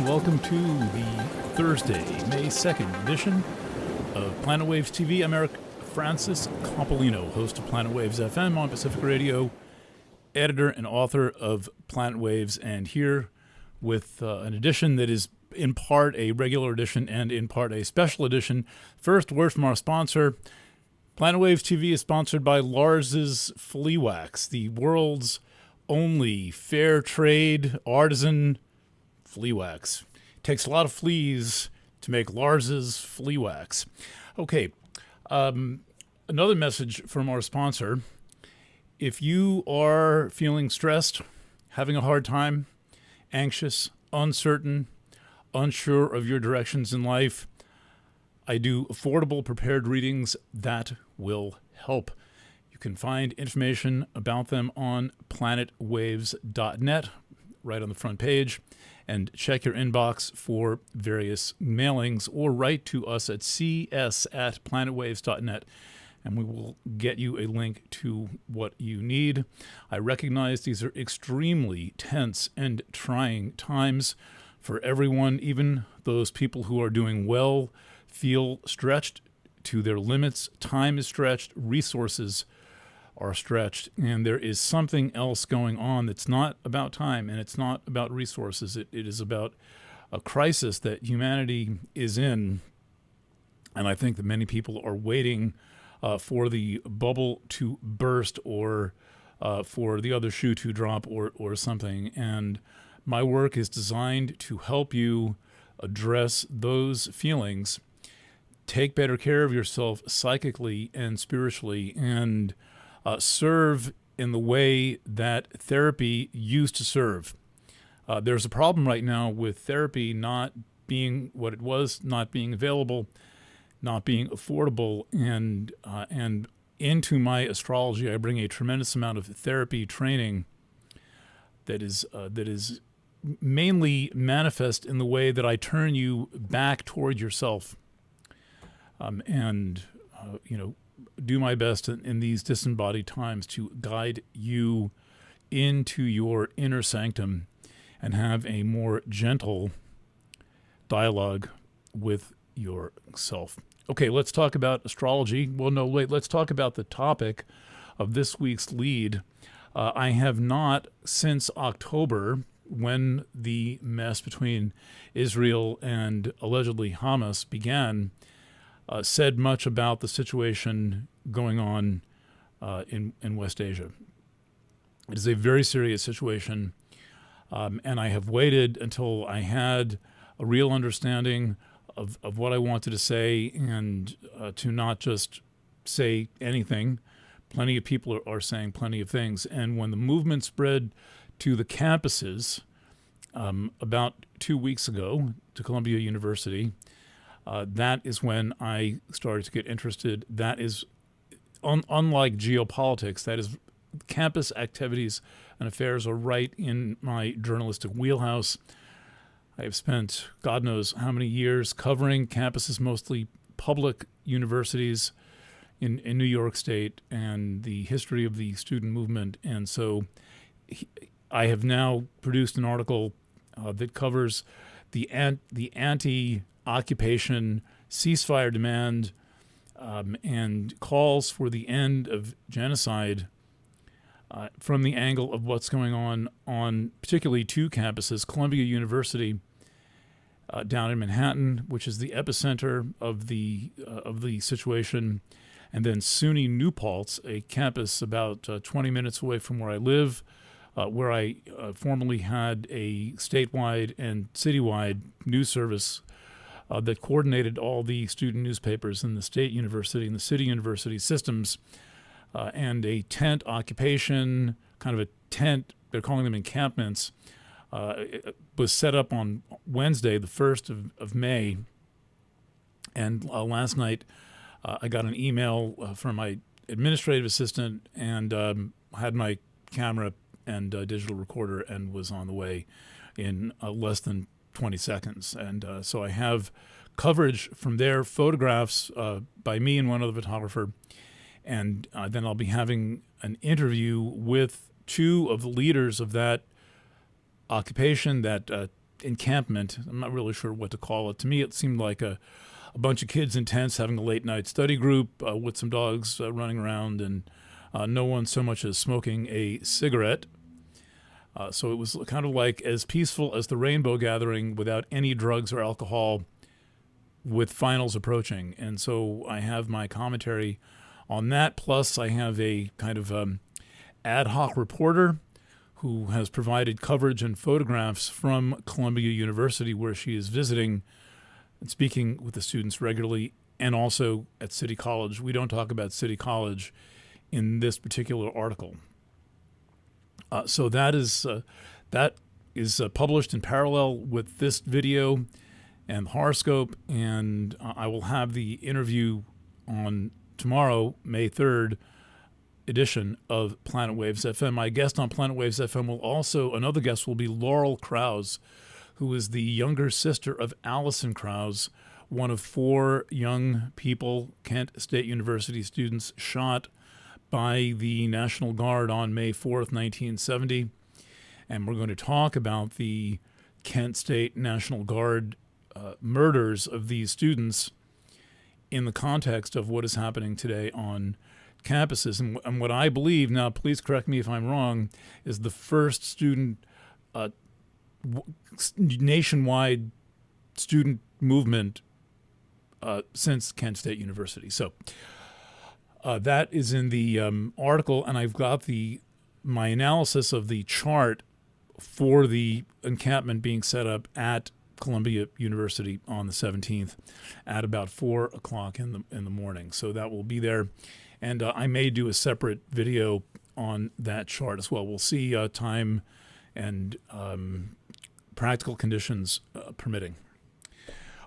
welcome to the Thursday, May 2nd edition of Planet Waves TV. I'm Eric Francis Compolino, host of Planet Waves FM on Pacific Radio, editor and author of Planet Waves, and here with an edition that is in part a regular edition and in part a special edition. First, word from our sponsor. Planet Waves TV is sponsored by Lars's Flea Wax, the world's only fair trade artisan flea wax. Takes a lot of fleas to make Lars's Flea Wax. Okay, another message from our sponsor. If you are feeling stressed, having a hard time, anxious, uncertain, unsure of your directions in life, I do affordable prepared readings that will help. You can find information about them on planetwaves.net, right on the front page, and check your inbox for various mailings or write to us at cs@planetwaves.net, and we will get you a link to what you need. I recognize these are extremely tense and trying times for everyone. Even those people who are doing well feel stretched to their limits. Time is stretched, resources are stretched, and there is something else going on that's not about time and it's not about resources. It is about a crisis that humanity is in, and I think that many people are waiting for the bubble to burst or for the other shoe to drop or something. And my work is designed to help you address those feelings, take better care of yourself psychically and spiritually, and serve in the way that therapy used to serve. There's a problem right now with therapy not being what it was, not being available, not being affordable, and into my astrology, I bring a tremendous amount of therapy training that is mainly manifest in the way that I turn you back toward yourself, and do my best in these disembodied times to guide you into your inner sanctum and have a more gentle dialogue with yourself. Okay, let's talk about astrology. Well, no, wait, let's talk about the topic of this week's lead. I have not, since October, when the mess between Israel and allegedly Hamas began, said much about the situation going on in West Asia. It is a very serious situation, and I have waited until I had a real understanding of what I wanted to say and to not just say anything. Plenty of people are saying plenty of things. And when the movement spread to the campuses about 2 weeks ago to Columbia University, that is when I started to get interested. That is, unlike geopolitics, that is, campus activities and affairs are right in my journalistic wheelhouse. I have spent God knows how many years covering campuses, mostly public universities in New York State, and the history of the student movement. And so I have now produced an article that covers the anti-occupation ceasefire demand and calls for the end of genocide from the angle of what's going on particularly two campuses, Columbia University down in Manhattan, which is the epicenter of the situation, and then SUNY New Paltz, a campus about 20 minutes away from where I live, where I formerly had a statewide and citywide news service that coordinated all the student newspapers in the state university and the city university systems, and a tent occupation, kind of a tent, they're calling them encampments, was set up on Wednesday, the 1st of May. And last night, I got an email from my administrative assistant and had my camera and digital recorder and was on the way in less than 20 seconds. And so I have coverage from there, photographs by me and one other photographer. And then I'll be having an interview with two of the leaders of that occupation, that encampment. I'm not really sure what to call it. To me, it seemed like a bunch of kids in tents having a late night study group with some dogs running around, and no one so much as smoking a cigarette. So it was kind of like as peaceful as the Rainbow Gathering without any drugs or alcohol, with finals approaching. And so I have my commentary on that. Plus, I have a kind of ad hoc reporter who has provided coverage and photographs from Columbia University, where she is visiting and speaking with the students regularly, and also at City College. We don't talk about City College in this particular article. So that is published in parallel with this video and horoscope, and I will have the interview on tomorrow, May 3rd edition of Planet Waves FM. My guest on Planet Waves FM another guest will be Laurel Krause, who is the younger sister of Allison Krause, one of 4 young people, Kent State University students, shot by the National Guard on May 4th, 1970. And we're going to talk about the Kent State National Guard murders of these students in the context of what is happening today on campuses. And what I believe, now please correct me if I'm wrong, is the first student nationwide student movement since Kent State University. So that is in the article, and I've got my analysis of the chart for the encampment being set up at Columbia University on the 17th at about 4 o'clock in the morning. So that will be there, and I may do a separate video on that chart as well. We'll see time and practical conditions permitting.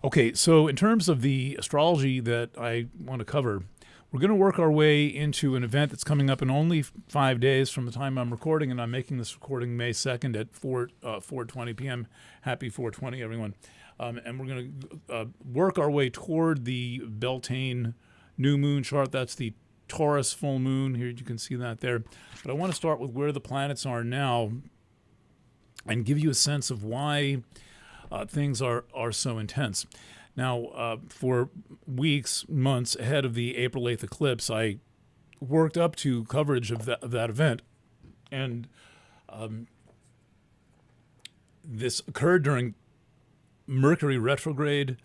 Okay, so in terms of the astrology that I want to cover, we're going to work our way into an event that's coming up in only 5 days from the time I'm recording, and I'm making this recording May 2nd at 4:20 p.m. Happy 4:20, everyone. And we're going to work our way toward the Beltane New Moon chart. That's the Taurus full moon. Here you can see that there. But I want to start with where the planets are now and give you a sense of why things are so intense. Now, for weeks, months ahead of the April 8th eclipse, I worked up to coverage of that event. And this occurred during Mercury retrograde.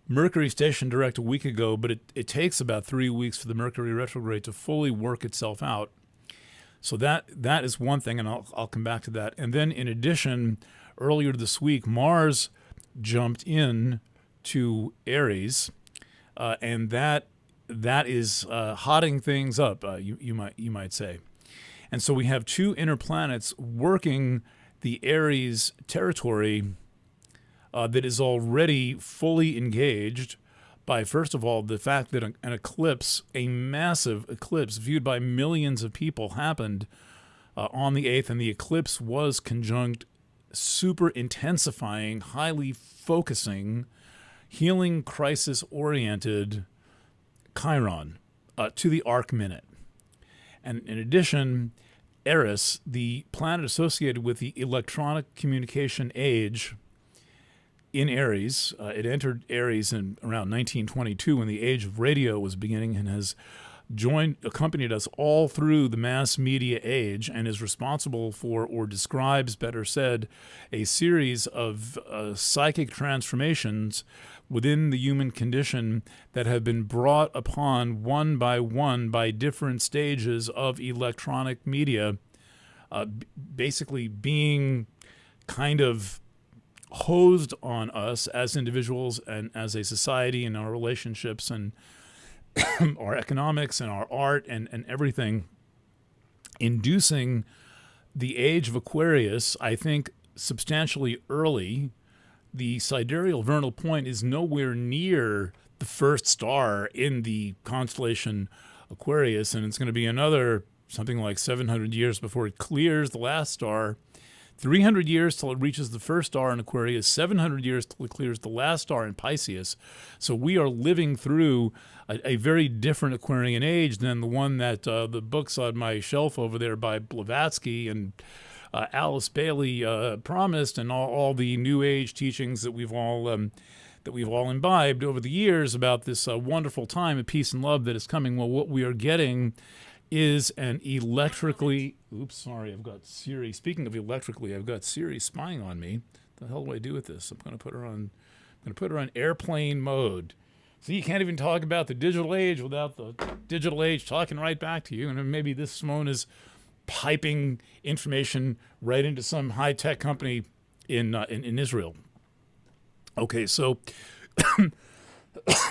Mercury stationed direct a week ago, but it takes about 3 weeks for the Mercury retrograde to fully work itself out. So that is one thing, and I'll come back to that. And then in addition, earlier this week, Mars jumped in to Aries, and that is hotting things up, you might say. And so we have 2 inner planets working the Aries territory that is already fully engaged by, first of all, the fact that an eclipse, a massive eclipse viewed by millions of people, happened on the 8th, and the eclipse was conjunct super intensifying, highly focusing, healing, crisis-oriented Chiron to the arc minute. And in addition, Eris, the planet associated with the electronic communication age in Aries, it entered Aries in around 1922 when the age of radio was beginning, and has accompanied us all through the mass media age, and is responsible for, or describes, better said, a series of psychic transformations within the human condition that have been brought upon one by different stages of electronic media, basically being kind of hosed on us as individuals and as a society, in our relationships and our economics and our art and everything, inducing the age of Aquarius, I think, substantially early. The sidereal vernal point is nowhere near the first star in the constellation Aquarius, and it's going to be another something like 700 years before it clears the last star. 300 years till it reaches the first star in Aquarius, 700 years till it clears the last star in Pisces. So we are living through a very different Aquarian age than the one that the books on my shelf over there by Blavatsky and Alice Bailey promised, and all the New Age teachings that we've all imbibed over the years about this wonderful time of peace and love that is coming. Well, what we are getting is an electrically. Oops, sorry, I've got Siri. Speaking of electrically, I've got Siri spying on me. What the hell do I do with this? I'm going to put her on airplane mode. So you can't even talk about the digital age without the digital age talking right back to you. And maybe this phone is piping information right into some high-tech company in Israel. Okay, so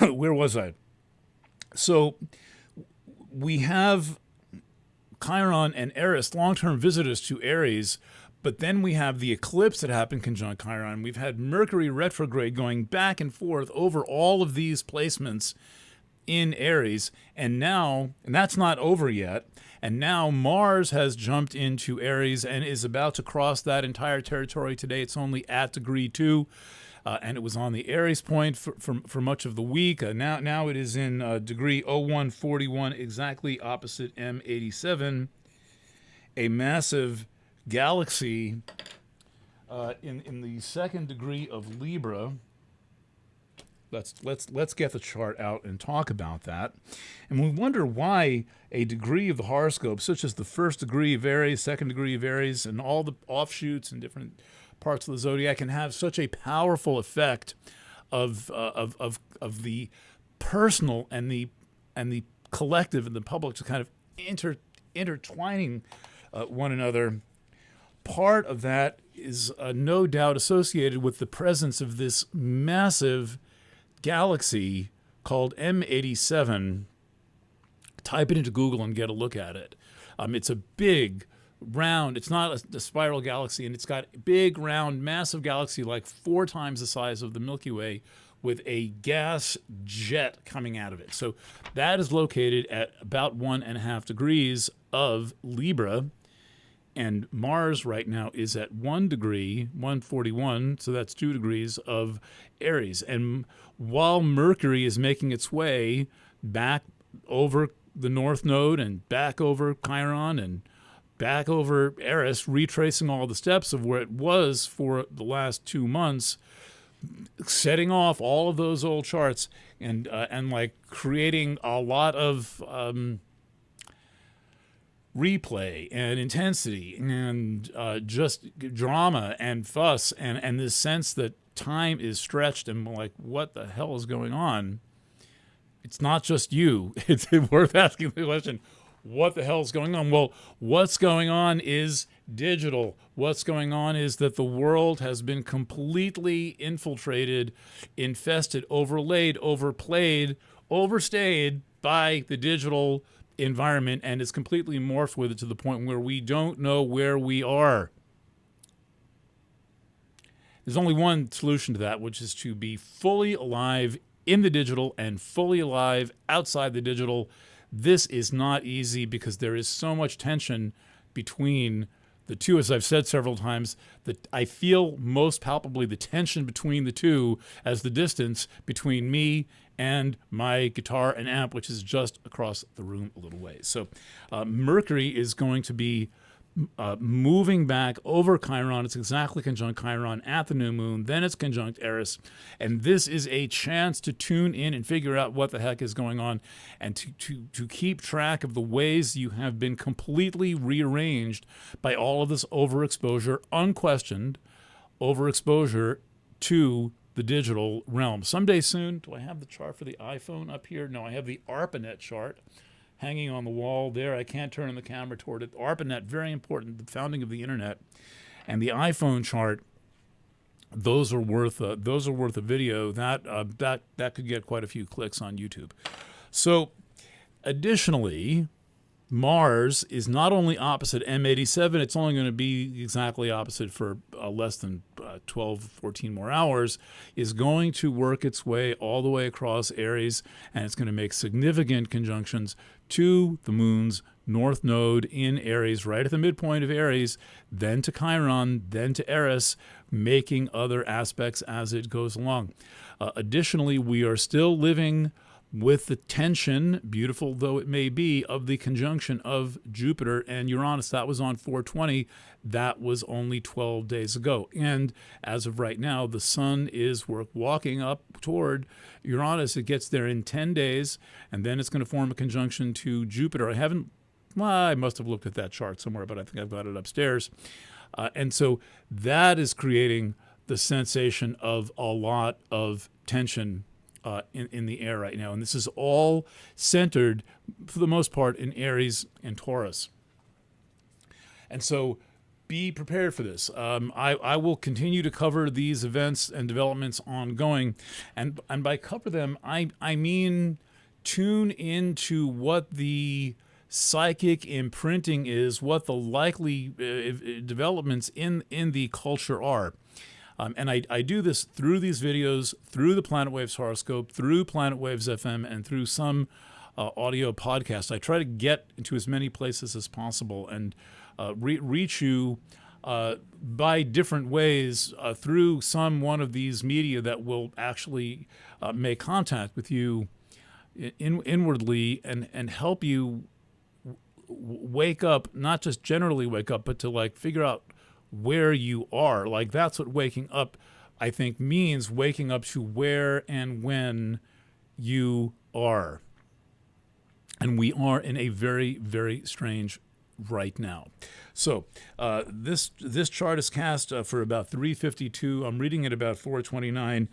where was I? So we have Chiron and Eris, long-term visitors to Aries, but then we have the eclipse that happened conjunct Chiron. We've had Mercury retrograde going back and forth over all of these placements in Aries, and that's not over yet, and now Mars has jumped into Aries and is about to cross that entire territory today. It's only at degree 2, and it was on the Aries point for much of the week. Now it is in degree 0141, exactly opposite M87, a massive galaxy in the second degree of Libra. Let's get the chart out and talk about that. And we wonder why a degree of the horoscope, such as the first degree of Aries, second degree of Aries, and all the offshoots and different parts of the zodiac, can have such a powerful effect of the personal and the collective and the public to kind of intertwining one another. Part of that is no doubt associated with the presence of this massive galaxy called M87. Type it into Google and get a look at it. It's a big, round, it's not a spiral galaxy, and it's got a big, round, massive galaxy like 4 times the size of the Milky Way with a gas jet coming out of it. So that is located at about 1.5 degrees of Libra. And Mars right now is at 1 degree, 141, so that's 2 degrees of Aries. And while Mercury is making its way back over the North Node and back over Chiron and back over Eris, retracing all the steps of where it was for the last 2 months, setting off all of those old charts and like creating a lot of replay and intensity and just drama and fuss and this sense that time is stretched and like, what the hell is going on? It's not just you. It's worth asking the question, what the hell is going on? Well, what's going on is digital. What's going on is that the world has been completely infiltrated, infested, overlaid, overplayed, overstayed by the digital environment, and it's completely morphed with it to the point where we don't know where we are. There's only one solution to that, which is to be fully alive in the digital and fully alive outside the digital. This is not easy because there is so much tension between the two. As I've said several times, that I feel most palpably the tension between the two as the distance between me and my guitar and amp, which is just across the room a little ways. So Mercury is going to be moving back over Chiron. It's exactly conjunct Chiron at the new moon. Then it's conjunct Eris. And this is a chance to tune in and figure out what the heck is going on and to keep track of the ways you have been completely rearranged by all of this overexposure, unquestioned overexposure to the digital realm. Someday soon, do I have the chart for the iPhone up here? No, I have the ARPANET chart hanging on the wall there. I can't turn the camera toward it. ARPANET, very important, the founding of the internet. And the iPhone chart, those are worth a video. That could get quite a few clicks on YouTube. So additionally, Mars is not only opposite M87, it's only going to be exactly opposite for less than 12, 14 more hours, is going to work its way all the way across Aries, and it's going to make significant conjunctions to the moon's north node in Aries, right at the midpoint of Aries, then to Chiron, then to Eris, making other aspects as it goes along. Additionally, we are still living with the tension, beautiful though it may be, of the conjunction of Jupiter and Uranus. That was on 420. That was only 12 days ago. And as of right now, the sun is walking up toward Uranus. It gets there in 10 days, and then it's going to form a conjunction to Jupiter. I must have looked at that chart somewhere, but I think I've got it upstairs. And so that is creating the sensation of a lot of tension in the air right now. And this is all centered, for the most part, in Aries and Taurus. And so be prepared for this. I will continue to cover these events and developments ongoing. And by cover them, I mean tune into what the psychic imprinting is, what the likely developments in the culture are. And I do this through these videos, through the Planet Waves horoscope, through Planet Waves FM, and through some audio podcasts. I try to get into as many places as possible and reach you by different ways through one of these media that will actually make contact with you inwardly and help you wake up, not just generally wake up, but to like figure out where you are. Like that's what waking up, I think, means, waking up to where and when you are. And we are in a very, very strange right now. So this chart is cast for about 3:52. I'm reading it about 4:29.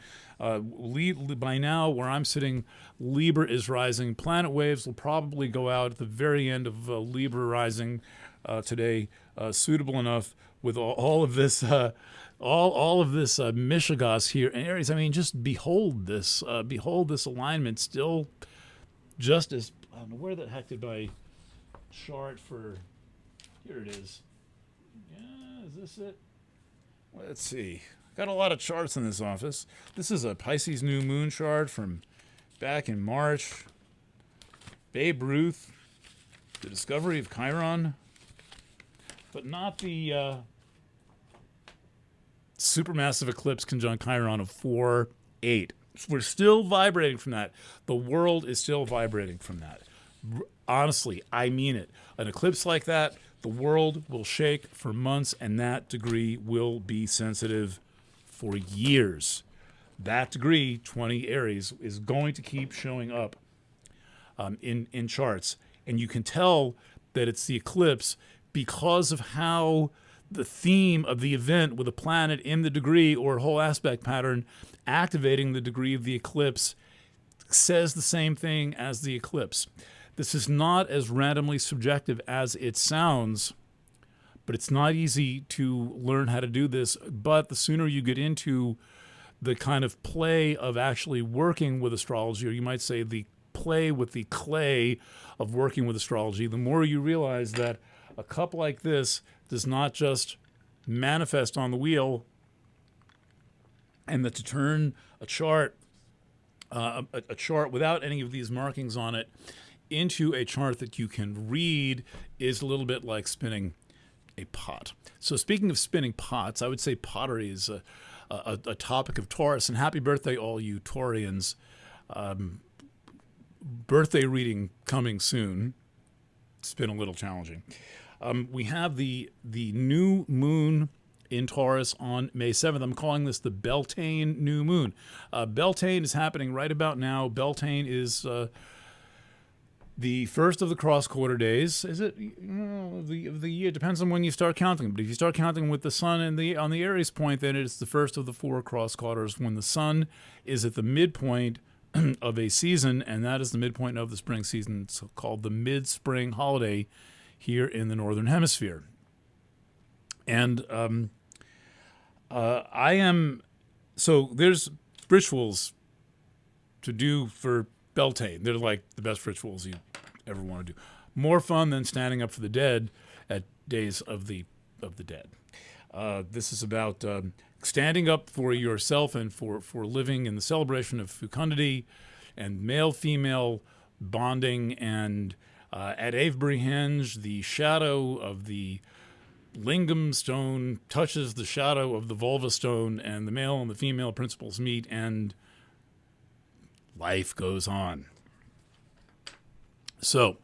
By now, where I'm sitting, Libra is rising. Planet Waves will probably go out at the very end of Libra rising today, suitable enough with all of this mishigas here in Aries. I mean, just behold this alignment still just as, I don't know, where the heck did my chart for, here it is. Yeah, is this it? Let's see. Got a lot of charts in this office. This is a Pisces New Moon chart from back in March. Babe Ruth, the discovery of Chiron, but not the supermassive eclipse conjunct Chiron of 4/8. We're still vibrating from that. The world is still vibrating from that. Honestly, I mean it. An eclipse like that, the world will shake for months, and that degree will be sensitive for years. That degree, 20 Aries, is going to keep showing up in charts. And you can tell that it's the eclipse because of how the theme of the event with a planet in the degree or whole aspect pattern activating the degree of the eclipse says the same thing as the eclipse. This is not as randomly subjective as it sounds, but it's not easy to learn how to do this. But the sooner you get into the kind of play of actually working with astrology, or you might say the play with the clay of working with astrology, the more you realize that a cup like this does not just manifest on the wheel, and that to turn a chart without any of these markings on it into a chart that you can read is a little bit like spinning a pot. So speaking of spinning pots, I would say pottery is a topic of Taurus. And happy birthday, all you Taurians. Birthday reading coming soon. It's been a little challenging. We have the new moon in Taurus on May 7th. I'm calling this the Beltane New Moon. Beltane is happening right about now. Beltane is the first of the cross-quarter days. Is it the year? Depends on when you start counting. But if you start counting with the sun on the Aries point, then it's the first of the 4 cross-quarters when the sun is at the midpoint of a season, and that is the midpoint of the spring season. It's called the mid-spring holiday here in the Northern Hemisphere. And so there's rituals to do for Beltane. They're like the best rituals you ever want to do. More fun than standing up for the dead at Days of the Dead. This is about standing up for yourself and for living in the celebration of fecundity and male-female bonding. And at Avebury-Henge, the shadow of the lingam stone touches the shadow of the vulva stone, and the male and the female principles meet, and life goes on. So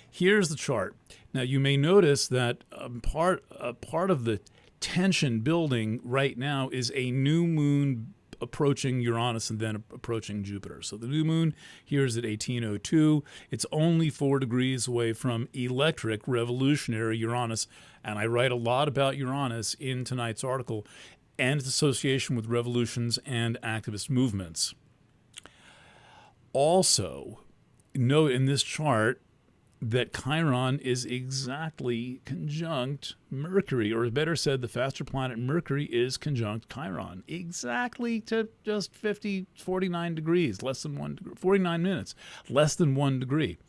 here's the chart. Now you may notice that part of the tension building right now is a new moon approaching Uranus and then approaching Jupiter. So the new moon here is at 1802. It's only 4 degrees away from electric revolutionary Uranus. And I write a lot about Uranus in tonight's article and its association with revolutions and activist movements. Also, note in this chart that Chiron is exactly conjunct Mercury, or better said, the faster planet Mercury is conjunct Chiron, exactly to just 49 degrees, less than 1 degree, 49 minutes, less than 1 degree.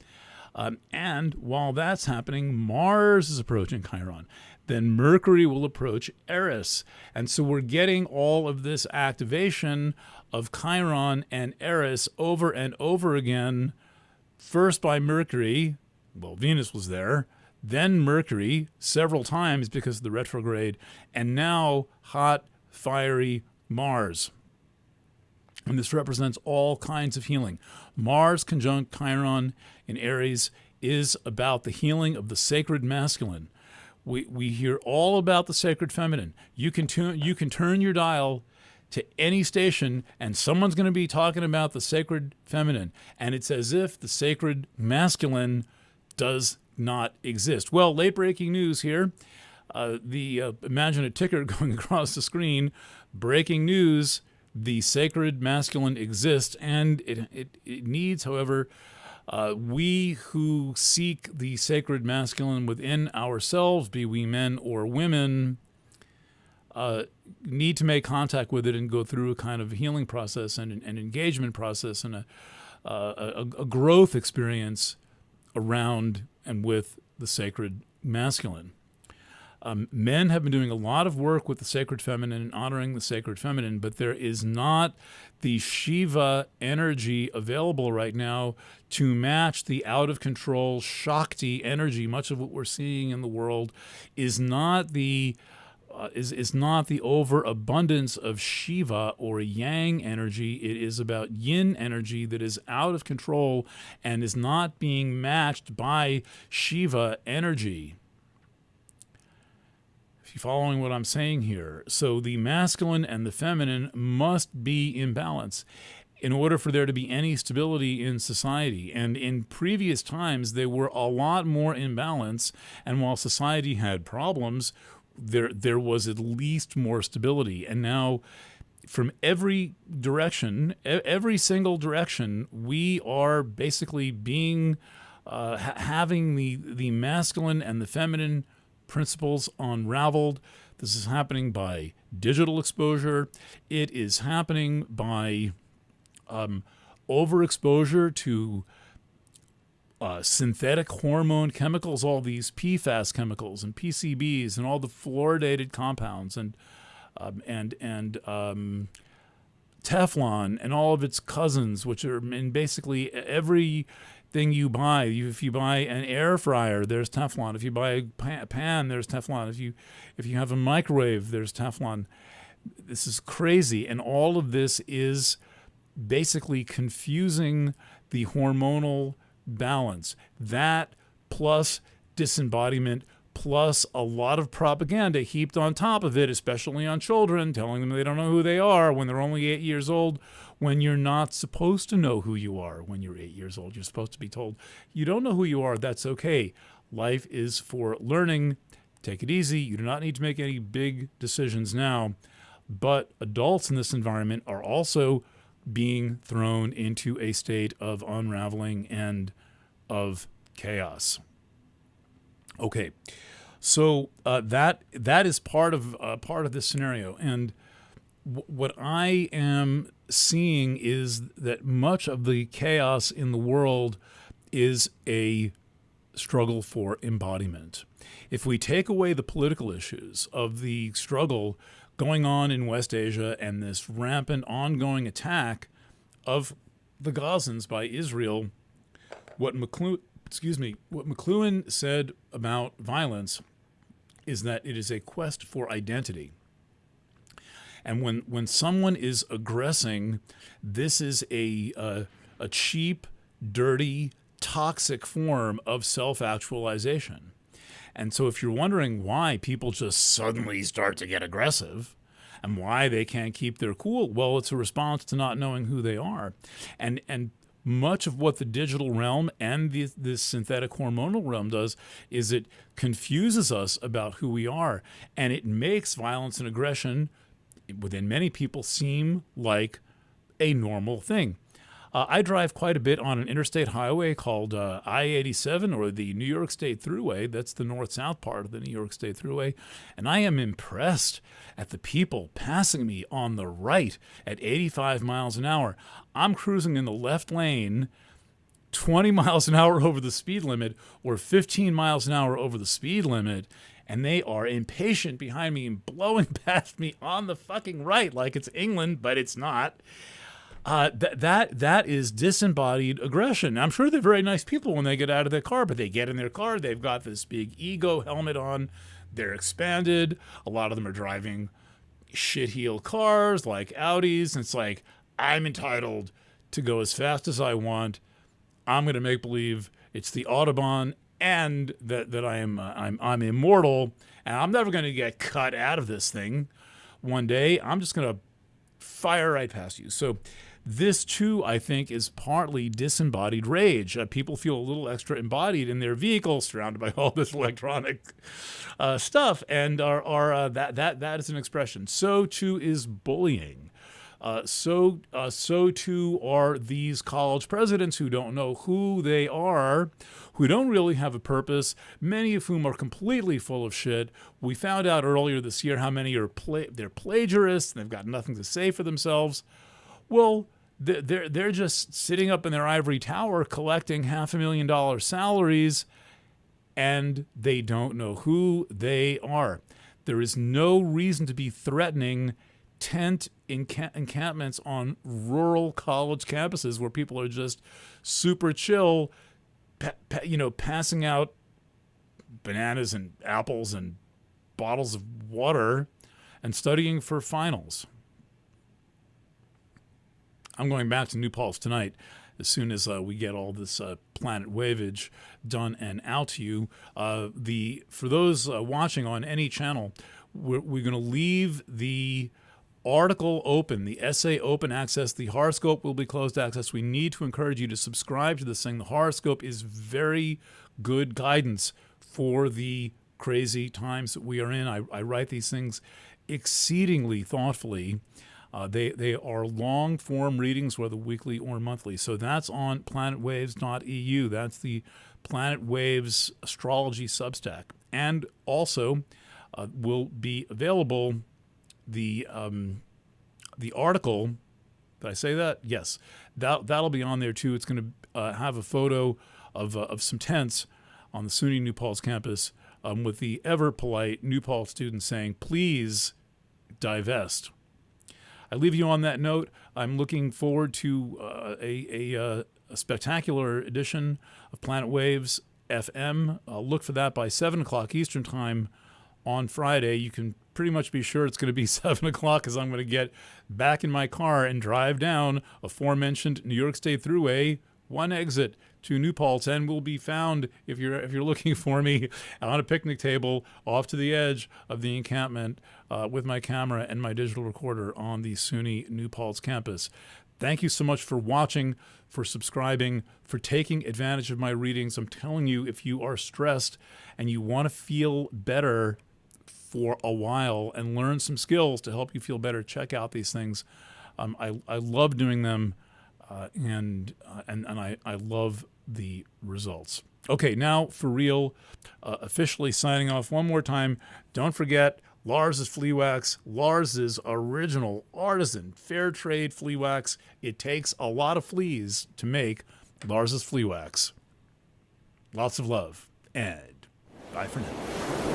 And while that's happening, Mars is approaching Chiron. Then Mercury will approach Eris. And so we're getting all of this activation of Chiron and Eris over and over again, first by Mercury. Well, Venus was there, then Mercury several times because of the retrograde, and now hot, fiery Mars. And this represents all kinds of healing. Mars conjunct Chiron in Aries is about the healing of the sacred masculine. We hear all about the sacred feminine. You can turn your dial to any station and someone's going to be talking about the sacred feminine, and it's as if the sacred masculine does not exist. Well, late breaking news here. Imagine a ticker going across the screen. Breaking news: the sacred masculine exists, and it needs, however, we who seek the sacred masculine within ourselves, be we men or women, need to make contact with it and go through a kind of healing process and an engagement process and a growth experience around and with the sacred masculine. Men have been doing a lot of work with the sacred feminine and honoring the sacred feminine, but there is not the Shiva energy available right now to match the out-of-control Shakti energy. Much of what we're seeing in the world is not the overabundance of Shiva or Yang energy. It is about Yin energy that is out of control and is not being matched by Shiva energy. If you're following what I'm saying here, so the masculine and the feminine must be in balance in order for there to be any stability in society. And in previous times, they were a lot more in balance, and while society had problems, there was at least more stability. And now, from every direction, every single direction, we are basically being having the masculine and the feminine principles unraveled. This is happening by digital exposure. It is happening by overexposure to synthetic hormone chemicals, all these PFAS chemicals and PCBs and all the fluoridated compounds and Teflon and all of its cousins, which are in basically everything you buy. If you buy an air fryer, there's Teflon. If you buy a pan, there's Teflon. If you have a microwave, there's Teflon. This is crazy, and all of this is basically confusing the hormonal balance. That plus disembodiment plus a lot of propaganda heaped on top of it, especially on children, telling them they don't know who they are when they're only 8 years old, when you're not supposed to know who you are when you're 8 years old. You're supposed to be told, you don't know who you are, that's okay. Life is for learning. Take it easy. You do not need to make any big decisions now. But adults in this environment are also being thrown into a state of unraveling and of chaos. Okay, so that is part of this scenario, and what I am seeing is that much of the chaos in the world is a struggle for embodiment. If we take away the political issues of the struggle going on in West Asia and this rampant ongoing attack of the Gazans by Israel, what McLuhan said about violence is that it is a quest for identity. And when someone is aggressing, this is a cheap, dirty toxic form of self-actualization. And so if you're wondering why people just suddenly start to get aggressive and why they can't keep their cool, well, it's a response to not knowing who they are. And much of what the digital realm and this synthetic hormonal realm does is it confuses us about who we are, and it makes violence and aggression within many people seem like a normal thing. I drive quite a bit on an interstate highway called I-87, or the New York State Thruway. That's the north-south part of the New York State Thruway. And I am impressed at the people passing me on the right at 85 miles an hour. I'm cruising in the left lane 20 miles an hour over the speed limit or 15 miles an hour over the speed limit, and they are impatient behind me and blowing past me on the fucking right like it's England, but it's not. That is disembodied aggression. I'm sure they're very nice people when they get out of their car, but they get in their car, they've got this big ego helmet on, they're expanded. A lot of them are driving shit-heel cars like Audis, and it's like, I'm entitled to go as fast as I want. I'm going to make believe it's the Autobahn and that I'm immortal, and I'm never going to get cut out of this thing. One day, I'm just going to fire right past you. So this, too, I think, is partly disembodied rage. People feel a little extra embodied in their vehicle, surrounded by all this electronic stuff, and that is an expression. So, too, is bullying. So too are these college presidents who don't know who they are, who don't really have a purpose, many of whom are completely full of shit. We found out earlier this year how many are they're plagiarists and they've got nothing to say for themselves. Well, they're just sitting up in their ivory tower collecting $500,000 salaries, and they don't know who they are. There is no reason to be threatening tent encampments on rural college campuses where people are just super chill, passing out bananas and apples and bottles of water and studying for finals. I'm going back to New Paltz tonight as soon as we get all this planet waveage done and out to you. For those watching on any channel, we're going to leave the article open, the essay open access. The horoscope will be closed access. We need to encourage you to subscribe to this thing. The horoscope is very good guidance for the crazy times that we are in. I write these things exceedingly thoughtfully. They are long-form readings, whether weekly or monthly. So that's on planetwaves.eu. That's the Planet Waves astrology Substack. And also will be available the article. Did I say that? Yes. That'll be on there too. It's going to have a photo of some tents on the SUNY New Paltz campus with the ever polite New Paltz students saying, "Please divest." I leave you on that note. I'm looking forward to a spectacular edition of Planet Waves FM. I'll look for that by 7 o'clock Eastern Time on Friday. You can pretty much be sure it's going to be 7 o'clock because I'm going to get back in my car and drive down aforementioned New York State Thruway, one exit to New Paltz, and will be found, if you're looking for me, on a picnic table off to the edge of the encampment with my camera and my digital recorder on the SUNY New Paltz campus. Thank you so much for watching, for subscribing, for taking advantage of my readings. I'm telling you, if you are stressed and you want to feel better for a while and learn some skills to help you feel better, check out these things. I love doing them. And I love the results. Okay, now for real, officially signing off one more time. Don't forget Lars's Flea Wax, Lars's original artisan fair trade flea wax. It takes a lot of fleas to make Lars's Flea Wax. Lots of love, and bye for now.